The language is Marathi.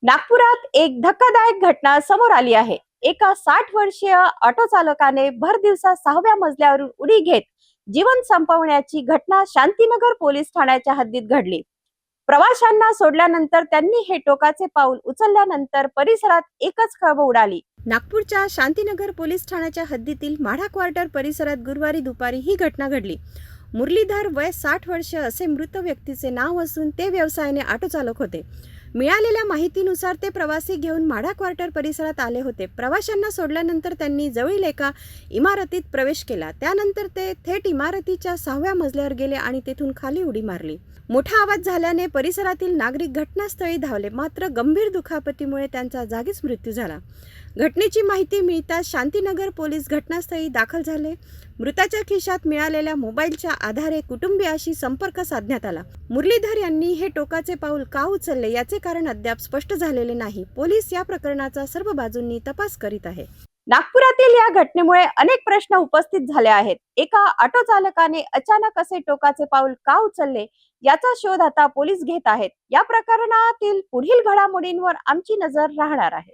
नागपुरात एक धक्कादायक घटना समोर आली आहे। एका 60 वर्षीय ऑटो चालकाने भर दिवसा 6व्या मजल्यावरून उडी घेत जीवन संपवण्याची घटना शांतीनगर पोलीस ठाण्याच्या हद्दीत घडली। प्रवाशांना सोडल्यानंतर त्यांनी हे टोकाचे पाऊल उचलल्यानंतर परिसरात एकच खळबळ उडाली। नागपूरच्या शांतीनगर पोलीस ठाण्याच्या हद्दीतील माढा क्वार्टर परिसरात गुरुवारी दुपारी ही घटना घडली। मुरलीधर वय 60 वर्ष असे मृत व्यक्तीचे नाव असून ते व्यवसायाने ऑटो चालक होते। मिळालेल्या माहितीनुसार ते प्रवासी घेऊन माढा क्वार्टर परिसरात आले होते। प्रवाशांना सोडल्यानंतर त्यांनी जवळील एका इमारतीत प्रवेश केला। त्यानंतर ते थेट इमारतीच्या 6व्या मजल्यावर गेले आणि तेथून खाली उडी मारली। मोठा आवाज झाल्याने परिसरातील नागरिक घटनास्थळी धावले, मात्र गंभीर दुखापतीमुळे त्यांचा जागीच मृत्यू झाला। घटनेची माहिती मिळताच शांतीनगर पोलीस घटनास्थळी दाखल झाले। मृताच्या खिशात मिळालेल्या मोबाईलच्या आधारे कुटुंबियाशी संपर्क साधण्यात आला। मुरलीधर यांनी हे टोकाचे पाऊल का उचलले याचे कारण अद्याप स्पष्ट झालेले नाही। पोलीस या प्रकरणाचा सर्व बाजूंनी तपास करीत आहे। नागपुरातील या घटनेमुळे अनेक प्रश्न उपस्थित झाले आहेत। एका ऑटो चालकाने अचानक असे टोकाचे पाऊल का उचलले याचा शोध आता पोलीस घेत आहेत। या प्रकरणातील पुढील घडामोडींवर आमची नजर राहणार आहे।